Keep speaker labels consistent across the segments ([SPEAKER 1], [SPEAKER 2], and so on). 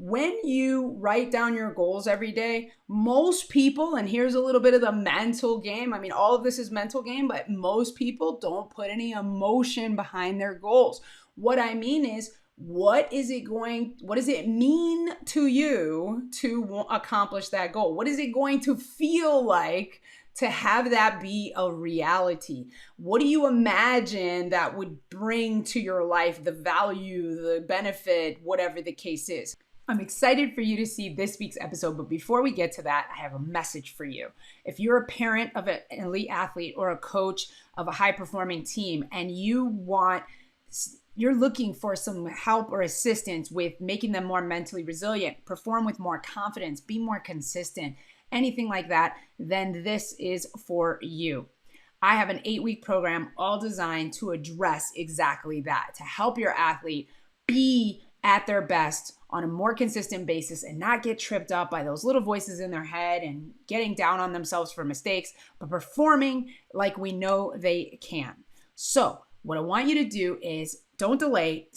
[SPEAKER 1] when you write down your goals every day, most people, and here's a little bit of the mental game. I mean, all of this is mental game, but most people don't put any emotion behind their goals. What I mean is, what does it mean to you to accomplish that goal? What is it going to feel like to have that be a reality? What do you imagine that would bring to your life, the value, the benefit, whatever the case is? I'm excited for you to see this week's episode, but before we get to that, I have a message for you. If you're a parent of an elite athlete or a coach of a high-performing team and you're looking for some help or assistance with making them more mentally resilient, perform with more confidence, be more consistent, anything like that, then this is for you. I have an 8-week program all designed to address exactly that, to help your athlete be at their best on a more consistent basis and not get tripped up by those little voices in their head and getting down on themselves for mistakes, but performing like we know they can. So what I want you to do is don't delay,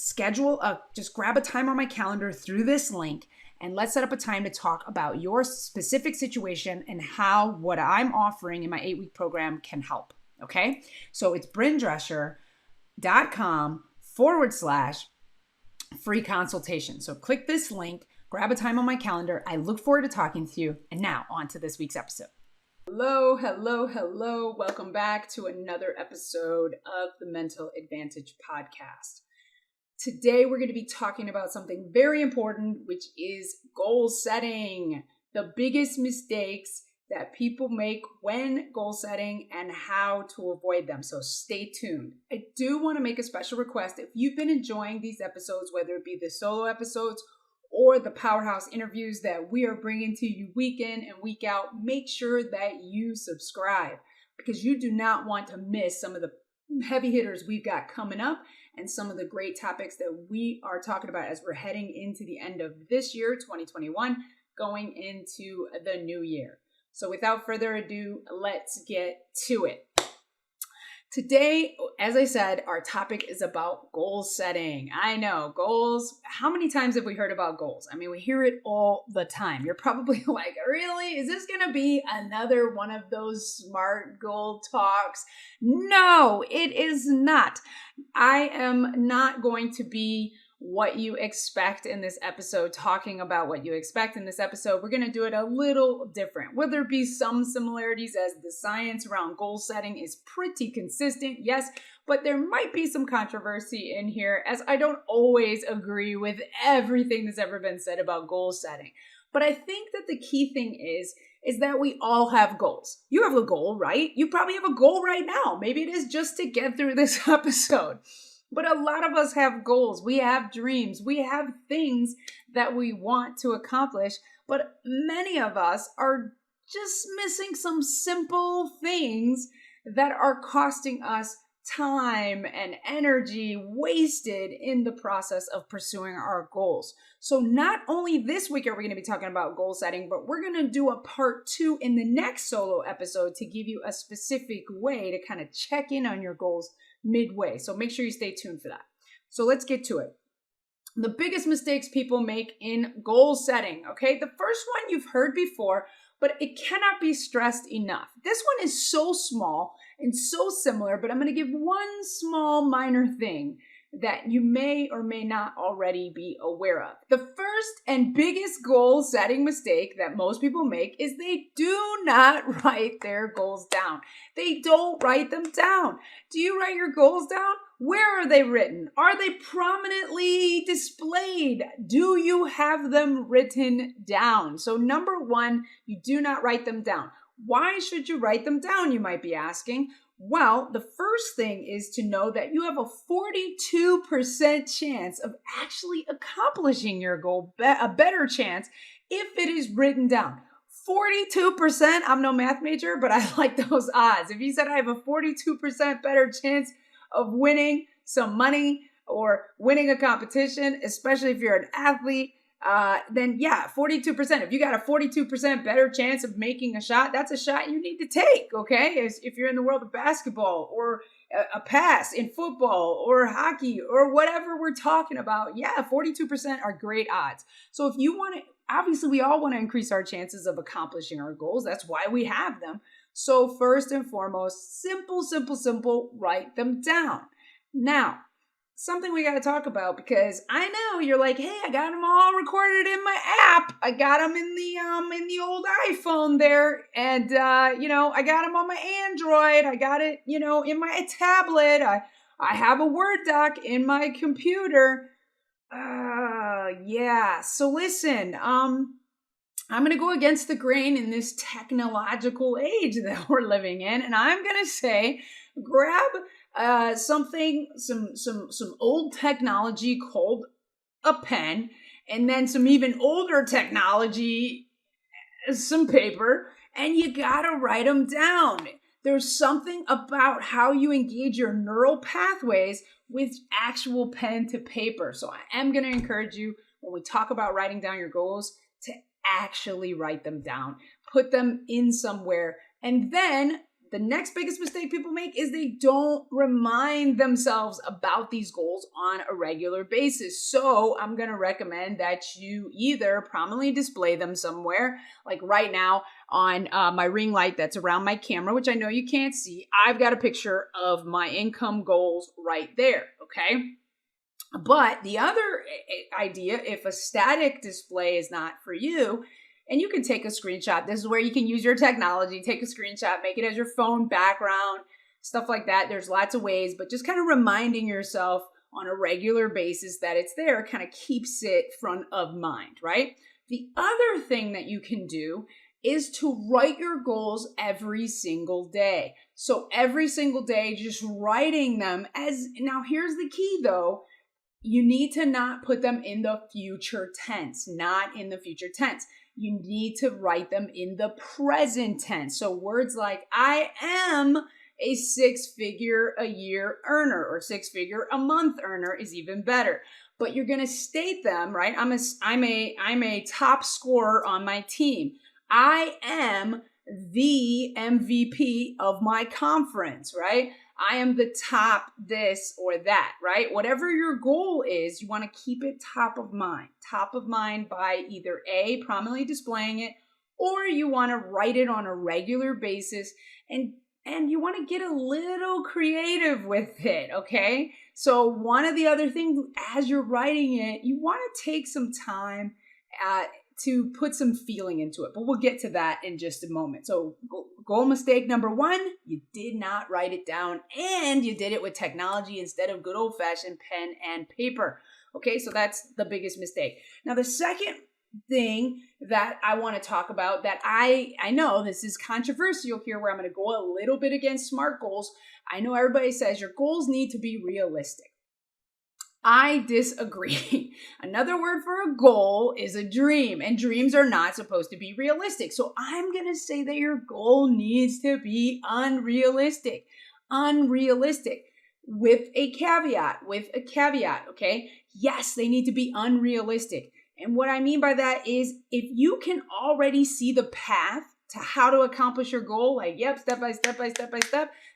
[SPEAKER 1] just grab a time on my calendar through this link, and let's set up a time to talk about your specific situation and how what I'm offering in my 8-week program can help. Okay? So it's bryndrescher.com/free consultation. So click this link, grab a time on my calendar. I look forward to talking to you. And now on to this week's episode. Hello. Welcome back to another episode of the Mental Advantage Podcast. Today, we're going to be talking about something very important, which is goal setting. The biggest mistakes that people make when goal setting and how to avoid them. So stay tuned. I do want to make a special request. If you've been enjoying these episodes, whether it be the solo episodes or the powerhouse interviews that we are bringing to you week in and week out, make sure that you subscribe because you do not want to miss some of the heavy hitters we've got coming up and some of the great topics that we are talking about as we're heading into the end of this year, 2021, going into the new year. So without further ado, let's get to it. Today, as I said, our topic is about goal setting. I know, goals. How many times have we heard about goals? I mean, we hear it all the time. You're probably like, really? Is this going to be another one of those smart goal talks? No, it is not. I am not going to be what you expect in this episode, talking about what you expect in this episode. We're going to do it a little different. Will there be some similarities as the science around goal setting is pretty consistent? Yes, but there might be some controversy in here as I don't always agree with everything that's ever been said about goal setting. But I think that the key thing is that we all have goals. You have a goal, right? You probably have a goal right now. Maybe it is just to get through this episode. But a lot of us have goals. We have dreams. We have things that we want to accomplish. But many of us are just missing some simple things that are costing us time and energy wasted in the process of pursuing our goals. So not only this week are we going to be talking about goal setting, but we're going to do a part 2 in the next solo episode to give you a specific way to kind of check in on your goals midway. So make sure you stay tuned for that. So let's get to it. The biggest mistakes people make in goal setting. Okay, the first one you've heard before, but it cannot be stressed enough. This one is so small and so similar, but I'm going to give one small minor thing that you may or may not already be aware of. The first and biggest goal setting mistake that most people make is they do not write their goals down. They don't write them down. Do you write your goals down? Where are they written? Are they prominently displayed? Do you have them written down? So number one, you do not write them down. Why should you write them down, you might be asking? Well, the first thing is to know that you have a 42% chance of actually accomplishing your goal, a better chance if it is written down. 42%, I'm no math major, but I like those odds. If you said I have a 42% better chance of winning some money or winning a competition, especially if you're an athlete, then yeah, 42%. If you got a 42% better chance of making a shot, that's a shot you need to take, okay? If you're in the world of basketball or a pass in football or hockey or whatever we're talking about, yeah, 42% are great odds. So if you want to, obviously we all want to increase our chances of accomplishing our goals. That's why we have them. So first and foremost, simple, write them down. Now, something we got to talk about, because I know you're like, hey, I got them all recorded in my app. I got them in the old iPhone there, and I got them on my Android. I got it, in my tablet. I have a Word doc in my computer. Yeah. So listen, I'm going to go against the grain in this technological age that we're living in, and I'm going to say, grab some old technology called a pen, and then some even older technology, some paper, and you gotta write them down. There's something about how you engage your neural pathways with actual pen to paper. So I am going to encourage you, when we talk about writing down your goals, to actually write them down, put them in somewhere. And then the next biggest mistake people make is they don't remind themselves about these goals on a regular basis. So I'm going to recommend that you either prominently display them somewhere, like right now on my ring light that's around my camera, which I know you can't see. I've got a picture of my income goals right there, okay? But the other idea, if a static display is not for you, and you can take a screenshot. This is where you can use your technology. Take a screenshot, make it as your phone background, stuff like that. There's lots of ways, but just kind of reminding yourself on a regular basis that it's there kind of keeps it front of mind, right? The other thing that you can do is to write your goals every single day. So every single day, just writing them now here's the key though. You need to not put them in the future tense, You need to write them in the present tense. So words like, I am a 6-figure a year earner, or 6-figure a month earner is even better. But you're going to state them, right? I'm a top scorer on my team. I am the MVP of my conference, right? I am the top this or that, right? Whatever your goal is, you want to keep it top of mind by either A, prominently displaying it, or you want to write it on a regular basis, and you want to get a little creative with it, okay? So one of the other things, as you're writing it, you want to take some time to put some feeling into it, but we'll get to that in just a moment. So goal mistake number 1, you did not write it down, and you did it with technology instead of good old-fashioned pen and paper. Okay, so that's the biggest mistake. Now, the second thing that I want to talk about that I know this is controversial here, where I'm going to go a little bit against SMART goals. I know everybody says your goals need to be realistic. I disagree. Another word for a goal is a dream, and dreams are not supposed to be realistic. So I'm going to say that your goal needs to be unrealistic with a caveat, okay? Yes, they need to be unrealistic. And what I mean by that is, if you can already see the path to how to accomplish your goal, like, yep, step by step,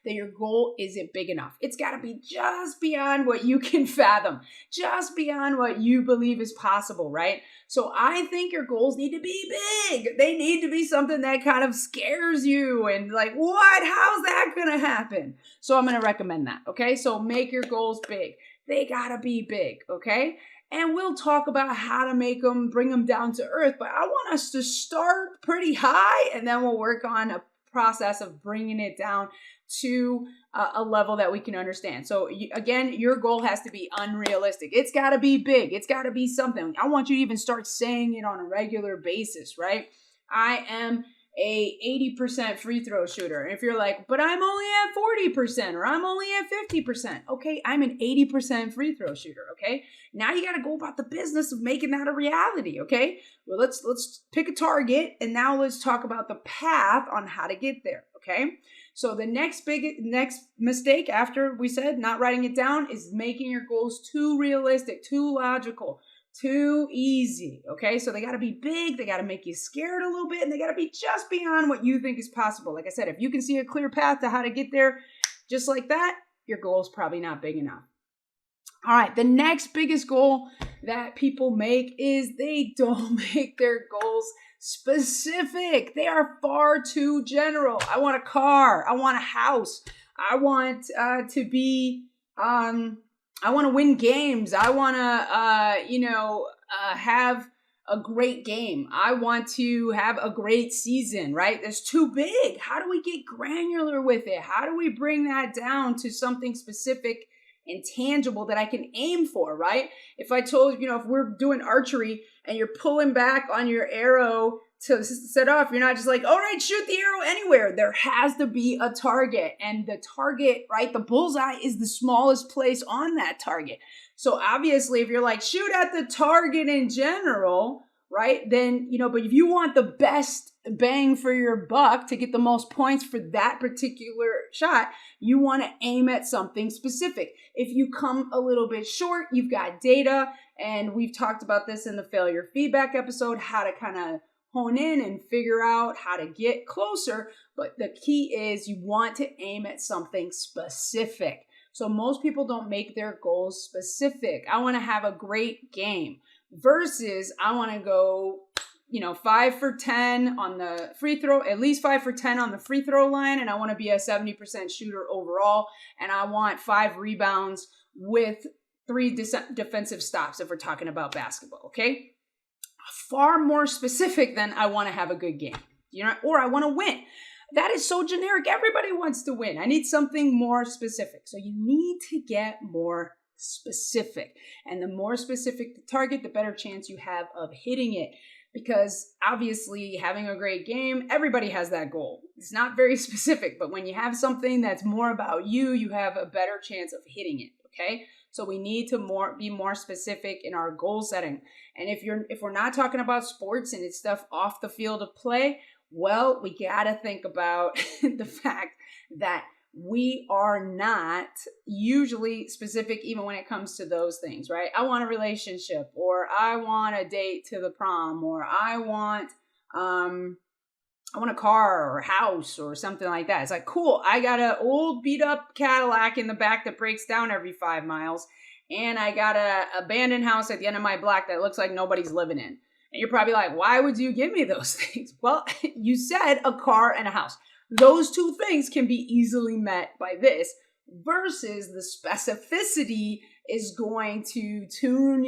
[SPEAKER 1] then your goal isn't big enough. It's got to be just beyond what you can fathom, just beyond what you believe is possible, right? So I think your goals need to be big. They need to be something that kind of scares you and like, what? How's that going to happen? So I'm going to recommend that, okay? So make your goals big. They got to be big, okay? And we'll talk about how to make them, bring them down to earth. But I want us to start pretty high, and then we'll work on a process of bringing it down to a level that we can understand. So again, your goal has to be unrealistic. It's got to be big. It's got to be something. I want you to even start saying it on a regular basis, right? I am a 80% free throw shooter. And if you're like, but I'm only at 40% or I'm only at 50%. Okay, I'm an 80% free throw shooter, okay? Now you got to go about the business of making that a reality, okay? Well, let's pick a target, and now let's talk about the path on how to get there, okay? So the next mistake after we said not writing it down is making your goals too realistic, too logical, too easy, okay? So they got to be big, they got to make you scared a little bit, and they got to be just beyond what you think is possible. Like I said, if you can see a clear path to how to get there just like that, your goal is probably not big enough. All right, the next biggest goal that people make is they don't make their goals specific. They are far too general. I want a car. I want a house. I want I want to win games. I want to, have a great game. I want to have a great season, right? That's too big. How do we get granular with it? How do we bring that down to something specific and tangible that I can aim for, right? If I told, if we're doing archery and you're pulling back on your arrow to set off, you're not just like, all right, shoot the arrow anywhere. There has to be a target, and the target, right? The bullseye is the smallest place on that target. So obviously if you're like, shoot at the target in general, right? Then, but if you want the best bang for your buck to get the most points for that particular shot, you want to aim at something specific. If you come a little bit short, you've got data, and we've talked about this in the failure feedback episode, how to kind of hone in and figure out how to get closer. But the key is you want to aim at something specific. So most people don't make their goals specific. I want to have a great game versus I want to go 5 for 10 on the free throw, at least 5 for 10 on the free throw line. And I want to be a 70% shooter overall. And I want 5 rebounds with 3 defensive stops if we're talking about basketball. Okay. Far more specific than I want to have a good game, or I want to win. That is so generic. Everybody wants to win. I need something more specific. So you need to get more specific. And the more specific the target, the better chance you have of hitting it. Because obviously having a great game, everybody has that goal. It's not very specific, but when you have something that's more about you, you have a better chance of hitting it, okay? So we need to be more specific in our goal setting. And if we're not talking about sports and it's stuff off the field of play, well, we got to think about the fact that we are not usually specific even when it comes to those things, right? I want a relationship, or I want a date to the prom, or I want a car or a house or something like that. It's like, cool, I got an old beat up Cadillac in the back that breaks down every 5 miles. And I got a abandoned house at the end of my block that looks like nobody's living in. And you're probably like, why would you give me those things? Well, you said a car and a house. Those 2 things can be easily met by this, versus the specificity is going to attune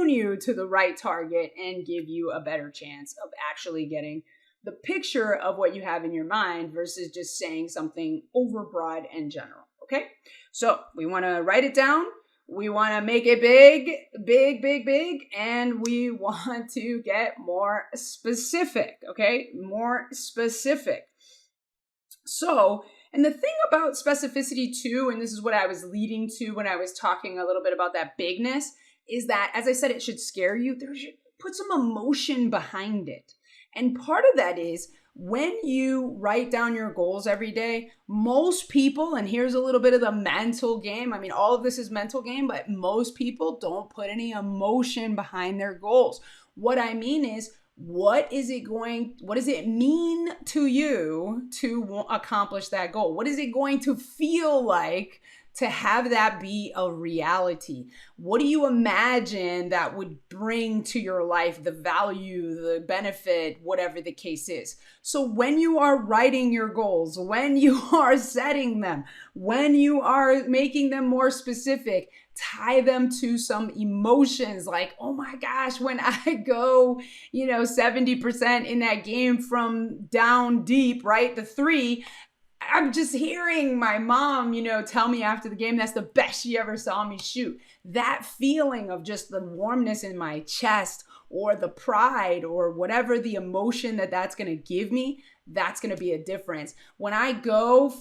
[SPEAKER 1] you to the right target and give you a better chance of actually getting the picture of what you have in your mind versus just saying something overbroad and general. Okay. So we want to write it down. We want to make it big, big, big, big. And we want to get more specific. Okay. More specific. So, and the thing about specificity too, and this is what I was leading to when I was talking a little bit about that bigness, is that, as I said, it should scare you. There should put some emotion behind it. And part of that is when you write down your goals every day, most people, and here's a little bit of the mental game. I mean, all of this is mental game, but most people don't put any emotion behind their goals. What I mean is, what does it mean to you to accomplish that goal? What is it going to feel like to have that be a reality? What do you imagine that would bring to your life, the value, the benefit, whatever the case is? So when you are writing your goals, when you are setting them, when you are making them more specific, tie them to some emotions like, oh my gosh, when I go, 70% in that game from down deep, right? The 3, I'm just hearing my mom, tell me after the game, that's the best she ever saw me shoot. That feeling of just the warmness in my chest, or the pride, or whatever the emotion that's going to give me, that's going to be a difference. When I go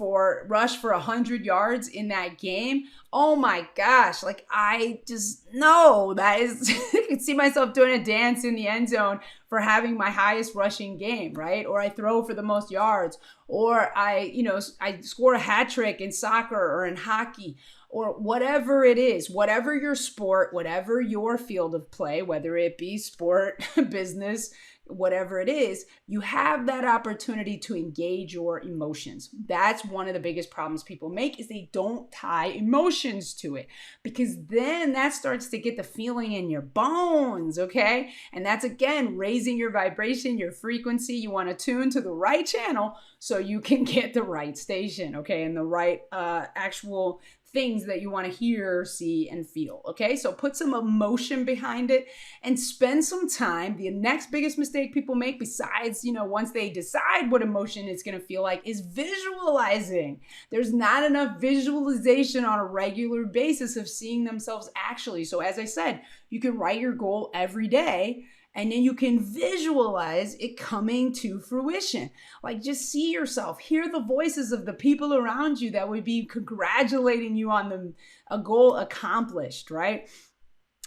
[SPEAKER 1] rush for 100 yards in that game, oh my gosh, like I just know that is, I can see myself doing a dance in the end zone for having my highest rushing game, right? Or I throw for the most yards, or I score a hat trick in soccer or in hockey, or whatever it is, whatever your sport, whatever your field of play, whether it be sport, business, whatever it is, you have that opportunity to engage your emotions. That's one of the biggest problems people make, is they don't tie emotions to it, because then that starts to get the feeling in your bones, okay? And that's, again, raising your vibration, your frequency. You want to tune to the right channel so you can get the right station, okay? And the right actual things that you want to hear, see, and feel, okay? So put some emotion behind it and spend some time. The next biggest mistake people make, besides, once they decide what emotion it's going to feel like, is visualizing. There's not enough visualization on a regular basis of seeing themselves actually. So as I said, you can write your goal every day, and then you can visualize it coming to fruition. Like, just see yourself, hear the voices of the people around you that would be congratulating you on a goal accomplished, right?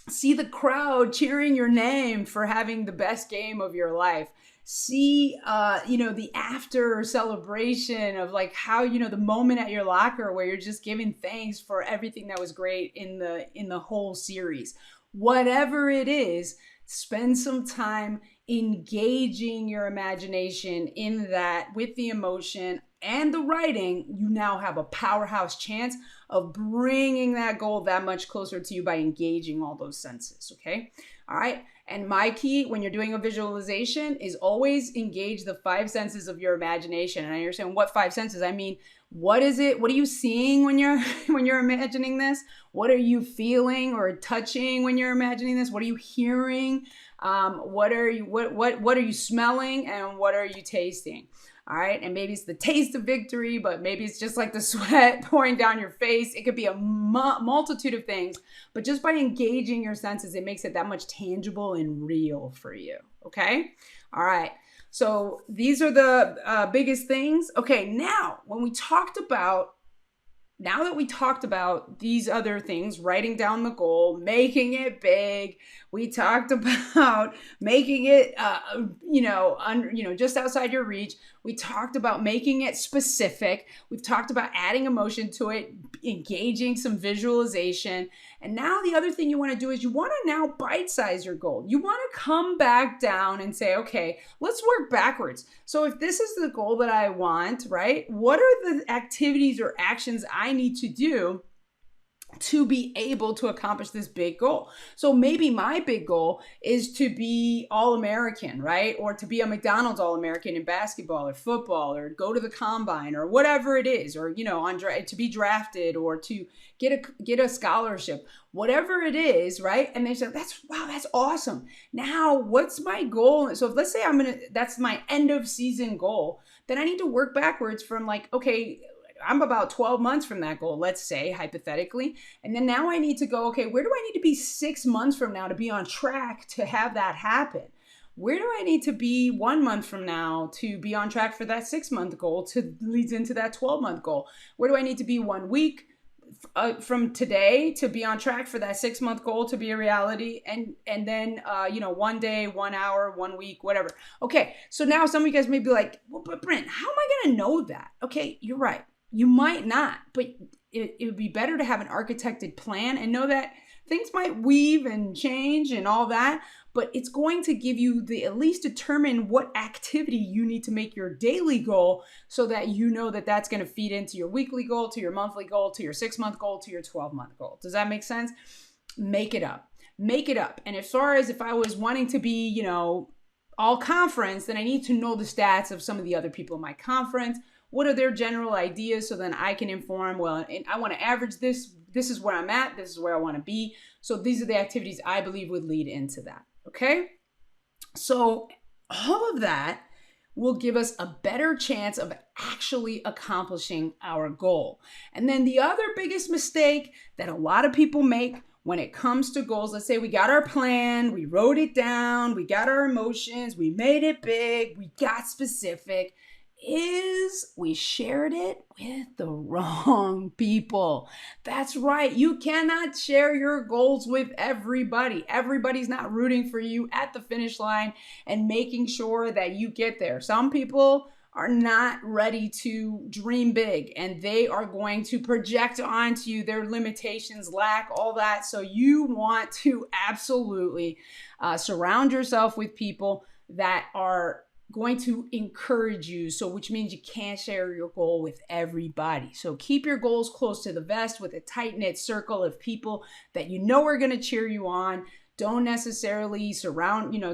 [SPEAKER 1] See the crowd cheering your name for having the best game of your life. See, the after celebration of like how, the moment at your locker where you're just giving thanks for everything that was great in the whole series. Whatever it is, spend some time engaging your imagination in that with the emotion and the writing. You now have a powerhouse chance of bringing that goal that much closer to you by engaging all those senses, okay? All right. And my key when you're doing a visualization is always engage the 5 senses of your imagination. And I understand what 5 senses. I mean, what is it? What are you seeing when you're imagining this? What are you feeling or touching when you're imagining this? What are you hearing? What are you smelling, and what are you tasting? All right. And maybe it's the taste of victory, but maybe it's just like the sweat pouring down your face. It could be a multitude of things, but just by engaging your senses, it makes it that much tangible and real for you. Okay. All right. So these are the biggest things. Okay. Now that we talked about these other things, writing down the goal, making it big, we talked about making it, just outside your reach. We talked about making it specific. We've talked about adding emotion to it, engaging some visualization. And now the other thing you want to do is you want to now bite-size your goal. You want to come back down and say, okay, let's work backwards. So if this is the goal that I want, right? What are the activities or actions I need to do to be able to accomplish this big goal? So maybe my big goal is to be All-American, right? Or to be a McDonald's All-American in basketball or football, or go to the combine, or whatever it is, or, to be drafted, or to get a scholarship, whatever it is, right? And they say, that's awesome. Now, what's my goal? So if, let's say that's my end of season goal, then I need to work backwards from like, okay, I'm about 12 months from that goal, let's say, hypothetically. And then now I need to go, okay, where do I need to be 6 months from now to be on track to have that happen? Where do I need to be 1 month from now to be on track for that 6-month goal to leads into that 12-month goal? Where do I need to be 1 week from today to be on track for that 6-month goal to be a reality? And then, 1 day, 1 hour, 1 week, whatever. Okay. So now some of you guys may be like, well, but Bryn, how am I going to know that? Okay. You're right. You might not, but it would be better to have an architected plan and know that things might weave and change and all that, but it's going to give you at least determine what activity you need to make your daily goal, so that you know that that's going to feed into your weekly goal, to your monthly goal, to your 6-month goal, to your 12-month goal. Does that make sense? Make it up. And as far as if I was wanting to be, all conference, then I need to know the stats of some of the other people in my conference. What are their general ideas? So then I can inform, well, and I want to average this. This is where I'm at. This is where I want to be. So these are the activities I believe would lead into that. Okay. So all of that will give us a better chance of actually accomplishing our goal. And then the other biggest mistake that a lot of people make when it comes to goals, let's say we got our plan, we wrote it down, we got our emotions, we made it big, we got specific, is we shared it with the wrong people. That's right. You cannot share your goals with everybody. Everybody's not rooting for you at the finish line and making sure that you get there. Some people are not ready to dream big, and they are going to project onto you their limitations, lack, all that. So you want to absolutely surround yourself with people that are going to encourage you. So which means you can't share your goal with everybody. So keep your goals close to the vest with a tight-knit circle of people that you know are going to cheer you on. Don't necessarily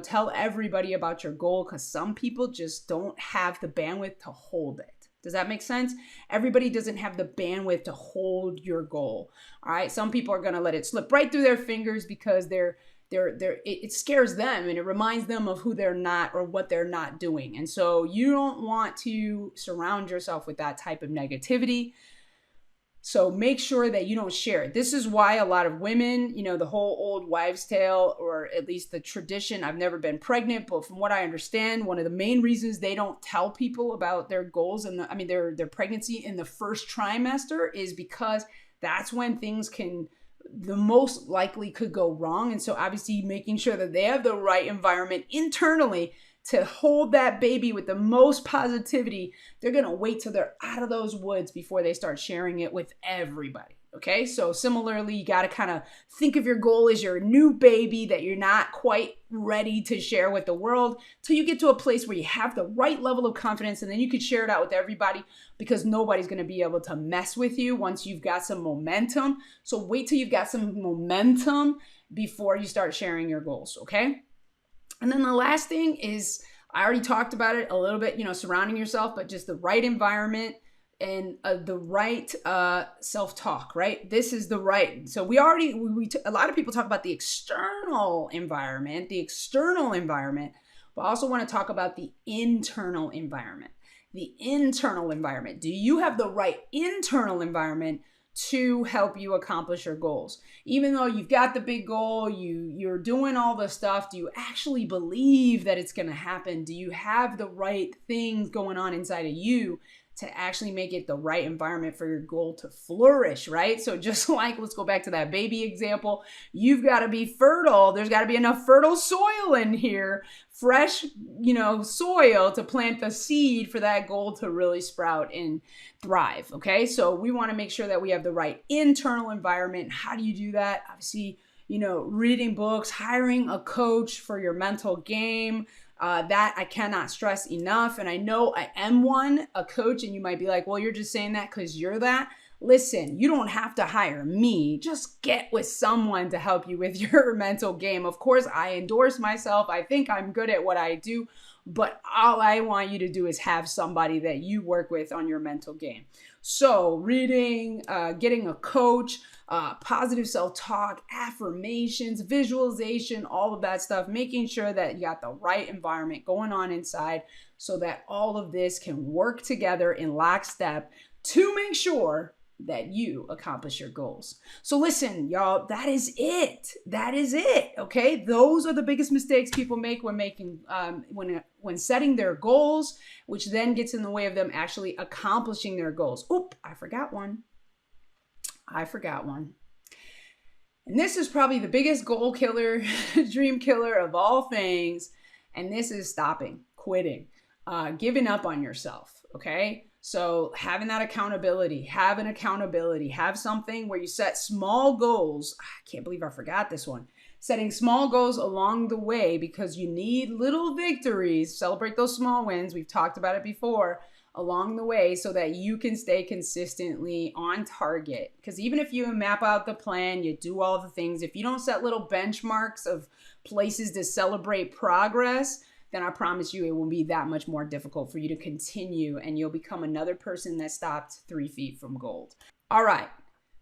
[SPEAKER 1] tell everybody about your goal, because some people just don't have the bandwidth to hold it. Does that make sense? Everybody doesn't have the bandwidth to hold your goal. All right. Some people are going to let it slip right through their fingers because it scares them and it reminds them of who they're not or what they're not doing. And so you don't want to surround yourself with that type of negativity. So make sure that you don't share it. This is why a lot of women, the whole old wives' tale, or at least the tradition, I've never been pregnant, but from what I understand, one of the main reasons they don't tell people about their goals and their pregnancy in the first trimester is because that's when things the most likely could go wrong. And so obviously making sure that they have the right environment internally to hold that baby with the most positivity. They're going to wait till they're out of those woods before they start sharing it with everybody. Okay. So similarly, you got to kind of think of your goal as your new baby that you're not quite ready to share with the world till you get to a place where you have the right level of confidence, and then you could share it out with everybody, because nobody's going to be able to mess with you once you've got some momentum. So wait till you've got some momentum before you start sharing your goals. Okay. And then the last thing is, I already talked about it a little bit, surrounding yourself, but just the right environment and the right self-talk, right? This is the right. So a lot of people talk about the external environment, but I also want to talk about the internal environment. The internal environment. Do you have the right internal environment to help you accomplish your goals? Even though you've got the big goal, you're doing all the stuff, do you actually believe that it's going to happen? Do you have the right things going on inside of you to actually make it the right environment for your goal to flourish, right? So just like, let's go back to that baby example, you've got to be fertile. There's got to be enough fertile soil in here, fresh, soil to plant the seed for that goal to really sprout and thrive. Okay. So we want to make sure that we have the right internal environment. How do you do that? Obviously, reading books, hiring a coach for your mental game. That I cannot stress enough. And I know I am a coach, and you might be like, well, you're just saying that because you're that. Listen, you don't have to hire me. Just get with someone to help you with your mental game. Of course, I endorse myself. I think I'm good at what I do, but all I want you to do is have somebody that you work with on your mental game. So reading, getting a coach, positive self-talk, affirmations, visualization, all of that stuff, making sure that you got the right environment going on inside so that all of this can work together in lockstep to make sure that you accomplish your goals. So listen, y'all, that is it. Okay. Those are the biggest mistakes people make when setting their goals, which then gets in the way of them actually accomplishing their goals. Oop, I forgot one. And this is probably the biggest goal killer, dream killer of all things. And this is quitting, giving up on yourself. Okay. So having that accountability, have something where you set small goals. I can't believe I forgot this one. Setting small goals along the way, because you need little victories. Celebrate those small wins. We've talked about it before, along the way, so that you can stay consistently on target. Because even if you map out the plan, you do all the things, if you don't set little benchmarks of places to celebrate progress, then I promise you it will be that much more difficult for you to continue, and you'll become another person that stopped 3 feet from gold. All right.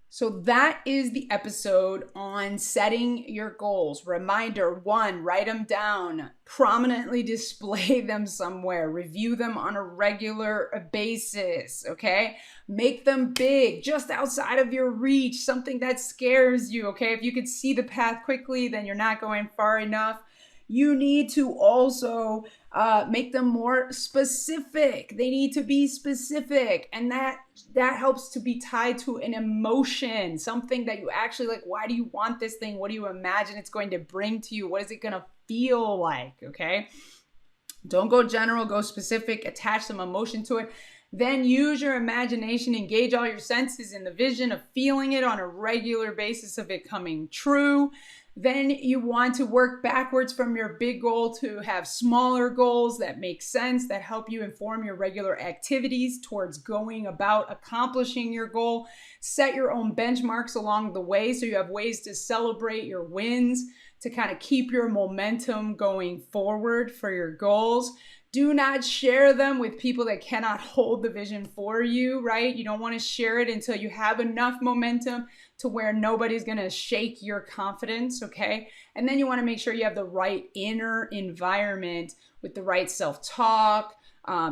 [SPEAKER 1] So that is the episode on setting your goals. Reminder 1, write them down, prominently display them somewhere, review them on a regular basis, okay? Make them big, just outside of your reach, something that scares you, okay? If you could see the path quickly, then you're not going far enough. You need to also make them more specific. They need to be specific. And that helps to be tied to an emotion, something that you actually like. Why do you want this thing? What do you imagine it's going to bring to you? What is it going to feel like? Okay. Don't go general, go specific, attach some emotion to it. Then use your imagination, engage all your senses in the vision of feeling it on a regular basis of it coming true. Then you want to work backwards from your big goal to have smaller goals that make sense, that help you inform your regular activities towards going about accomplishing your goal. Set your own benchmarks along the way so you have ways to celebrate your wins, to kind of keep your momentum going forward for your goals. Do not share them with people that cannot hold the vision for you, right? You don't want to share it until you have enough momentum to where nobody's going to shake your confidence, okay? And then you want to make sure you have the right inner environment with the right self-talk.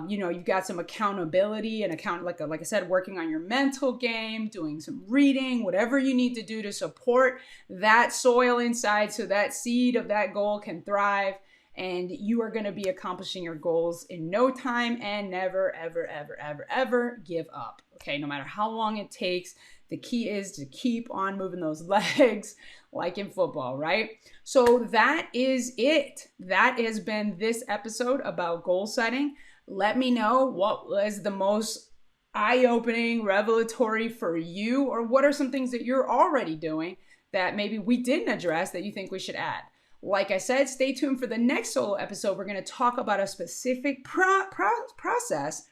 [SPEAKER 1] You've got some accountability and like I said, working on your mental game, doing some reading, whatever you need to do to support that soil inside so that seed of that goal can thrive. And you are going to be accomplishing your goals in no time, and never, ever, ever, ever, ever give up. Okay, no matter how long it takes, the key is to keep on moving those legs like in football, right? So that is it. That has been this episode about goal setting. Let me know what was the most eye-opening, revelatory for you, or what are some things that you're already doing that maybe we didn't address that you think we should add. Like I said, stay tuned for the next solo episode. We're going to talk about a specific process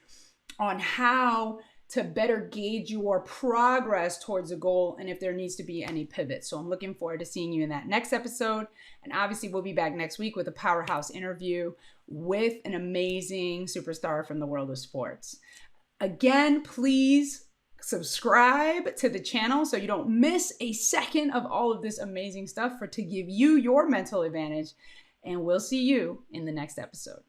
[SPEAKER 1] on how to better gauge your progress towards a goal and if there needs to be any pivot. So I'm looking forward to seeing you in that next episode. And obviously we'll be back next week with a powerhouse interview with an amazing superstar from the world of sports. Again, please subscribe to the channel so you don't miss a second of all of this amazing stuff to give you your mental advantage. And we'll see you in the next episode.